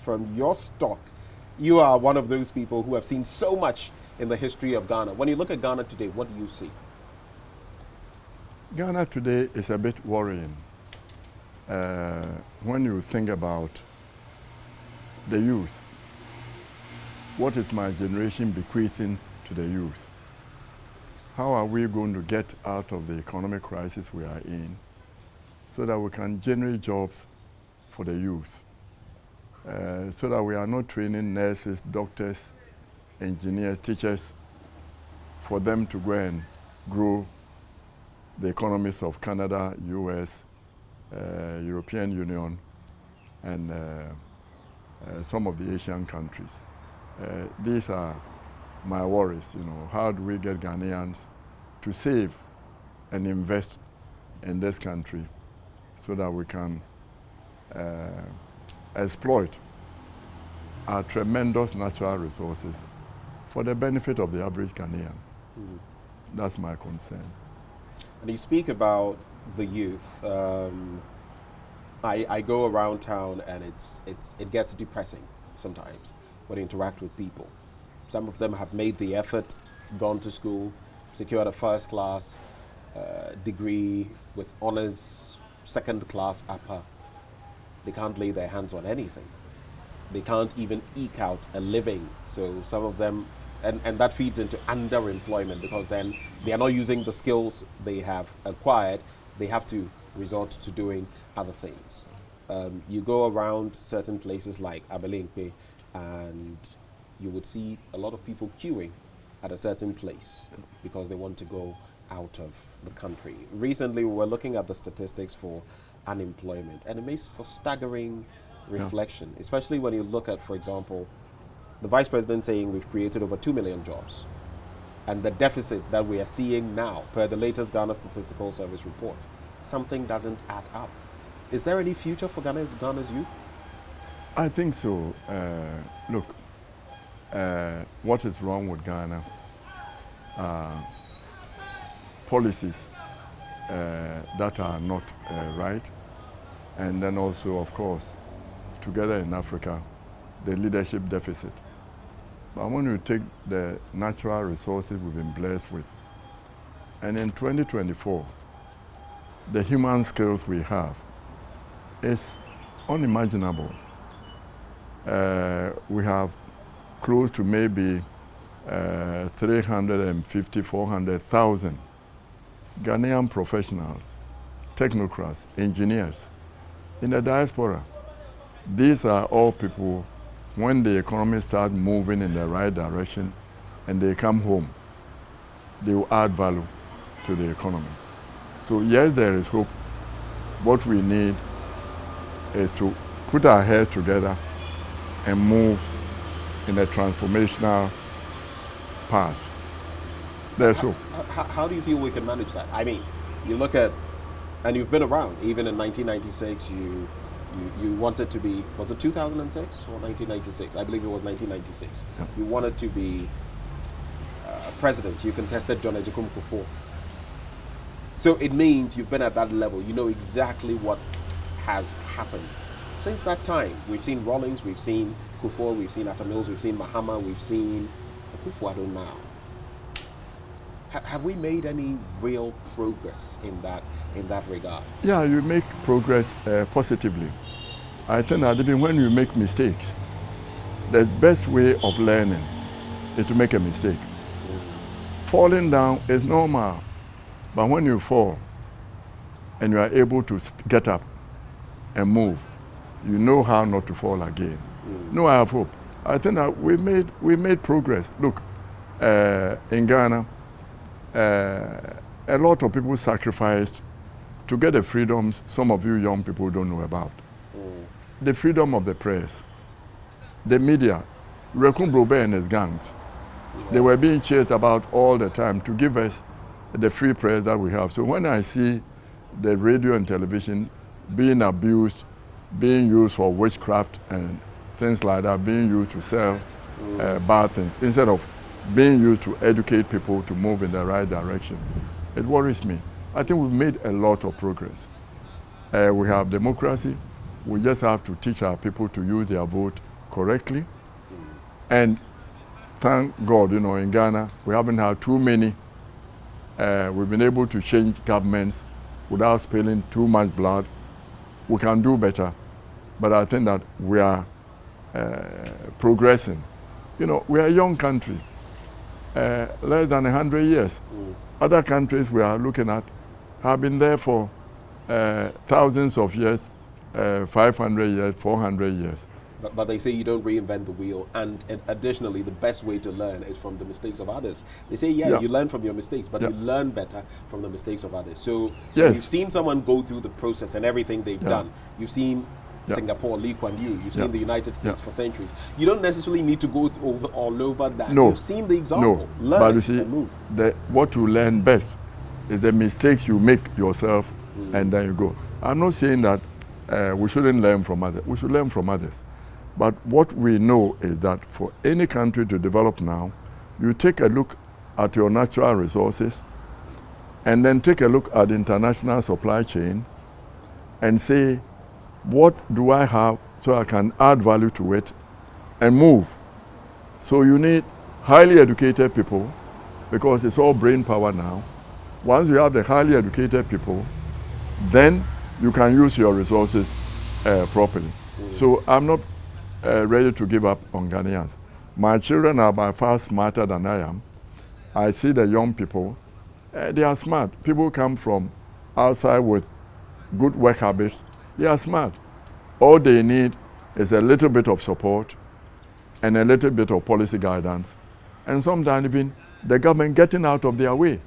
from your stock, you are one of those people who have seen so much in the history of Ghana. When you look at Ghana today, what do you see? Ghana today is a bit worrying. When you think about the youth, what is my generation bequeathing to the youth? How are we going to get out of the economic crisis we are in so that we can generate jobs for the youth? So that we are not training nurses, doctors, engineers, teachers for them to go and grow the economies of Canada, US, European Union, and some of the Asian countries. These are my worries, you know. How do we get Ghanaians to save and invest in this country so that we can exploit our tremendous natural resources for the benefit of the average Ghanaian? That's my concern. And you speak about the youth. I go around town and it gets depressing sometimes when you interact with people. Some of them have made the effort, gone to school, secured a first class degree with honors, second class upper. They can't lay their hands on anything. They can't even eke out a living. So some of them, and that feeds into underemployment, because then they are not using the skills they have acquired. They have to resort to doing other things. You go around certain places like Abelempe and you would see a lot of people queuing at a certain place because they want to go out of the country. Recently, we were looking at the statistics for unemployment, and it makes for staggering reflection, especially when you look at, for example, the Vice President saying we've created over 2 million jobs, and the deficit that we are seeing now, per the latest Ghana Statistical Service report, something doesn't add up. Is there any future for Ghana's youth? I think so. Look, what is wrong with Ghana? Policies that are not right, and then also, of course, together in Africa, the leadership deficit. But when you take the natural resources we've been blessed with, and in 2024, the human skills we have is unimaginable. We have close to maybe 350, 400,000 Ghanaian professionals, technocrats, engineers in the diaspora. These are all people, when the economy starts moving in the right direction and they come home, they will add value to the economy. So yes, there is hope. What we need is to put our heads together and move in a transformational path. There's hope. How do you feel we can manage that? I mean, you look at, and you've been around, even in 1996, you wanted to be, was it 2006 or 1996? I believe it was 1996. Yeah. You wanted to be president. You contested John Ejikun Kufuor. So it means you've been at that level. You know exactly what has happened. Since that time, we've seen Rawlings, we've seen Kufuor, we've seen Atta Mills, we've seen Mahama, we've seen Akufo-Addo now. Have we made any real progress in that regard? Yeah, you make progress positively. I think that even when you make mistakes, the best way of learning is to make a mistake. Falling down is normal, but when you fall and you are able to get up and move, you know how not to fall again. No, I have hope. I think that we made progress. Look, in Ghana, a lot of people sacrificed to get the freedoms some of you young people don't know about. The freedom of the press, the media, Rekun Brobe and his gangs, they were being chased about all the time to give us the free press that we have. So when I see the radio and television being abused, being used for witchcraft and things like that, being used to sell bad things, instead of being used to educate people to move in the right direction, it worries me. I think we've made a lot of progress. We have democracy. We just have to teach our people to use their vote correctly. And thank God, you know, in Ghana, we haven't had too many. We've been able to change governments without spilling too much blood. We can do better, but I think that we are progressing. You know, we are a young country, less than 100 years. Other countries we are looking at have been there for thousands of years, 500 years, 400 years. But they say you don't reinvent the wheel, and additionally, the best way to learn is from the mistakes of others. They say, yeah. You learn from your mistakes, but you learn better from the mistakes of others. So you've seen someone go through the process and everything they've done. You've seen Singapore, Lee Kuan Yew. You've seen the United States for centuries. You don't necessarily need to go all over that. No. You've seen the example. No. Learn but you see, and move. What you learn best is the mistakes you make yourself, and then you go. I'm not saying that we shouldn't learn from others. We should learn from others. But what we know is that for any country to develop now, you take a look at your natural resources and then take a look at the international supply chain and say, what do I have so I can add value to it and move? So you need highly educated people, because it's all brain power now. Once you have the highly educated people, then you can use your resources properly. So I'm not ready to give up on Ghanaians. My children are by far smarter than I am. I see the young people, they are smart. People come from outside with good work habits. They are smart. All they need is a little bit of support and a little bit of policy guidance, and sometimes even the government getting out of their way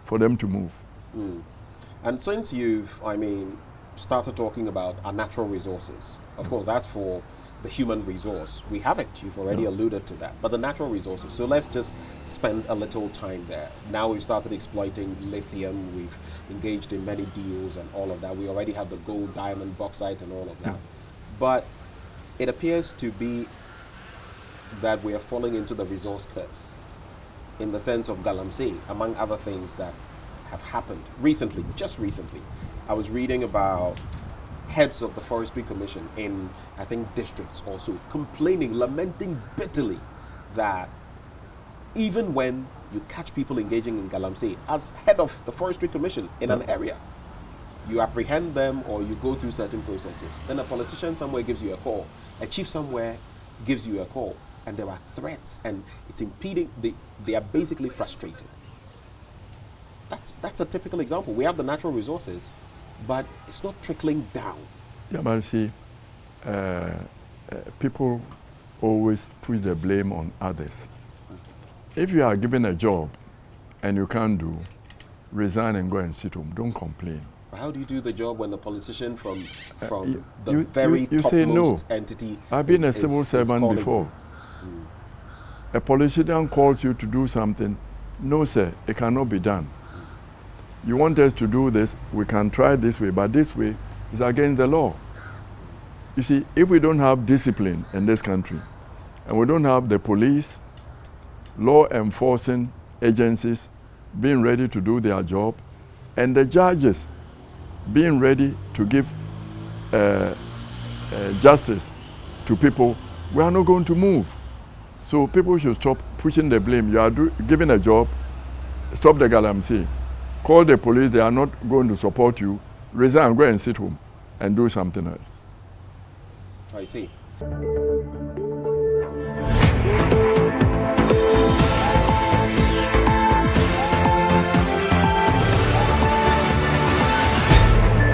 for them to move. And since you've, started talking about our natural resources, of course, as for the human resource, we have it. You've already alluded to that. But the natural resources, so let's just spend a little time there. Now we've started exploiting lithium. We've engaged in many deals and all of that. We already have the gold, diamond, bauxite and all of that. But it appears to be that we are falling into the resource curse in the sense of Galamsey, among other things that have happened recently, just recently. I was reading about heads of the Forestry Commission in, I think, districts also, complaining, lamenting bitterly that even when you catch people engaging in Galamsey, as head of the Forestry Commission in an area, you apprehend them or you go through certain processes. Then a politician somewhere gives you a call, a chief somewhere gives you a call, and there are threats and it's impeding, they are basically frustrated. That's a typical example. We have the natural resources, but it's not trickling down. Yeah, but see, people always put the blame on others. If you are given a job and you can't do, resign and go and sit home. Don't complain. How do you do the job when the politician from the you topmost say no. entity? I've been a civil servant before. A politician calls you to do something. No, sir, it cannot be done. You want us to do this, we can try this way, but this way is against the law. You see, if we don't have discipline in this country, and we don't have the police, law enforcing agencies being ready to do their job, and the judges being ready to give justice to people, we are not going to move. So people should stop pushing the blame. You are given a job, stop the Galamsey. Call the police, they are not going to support you. Resign, go and sit home and do something else. I see.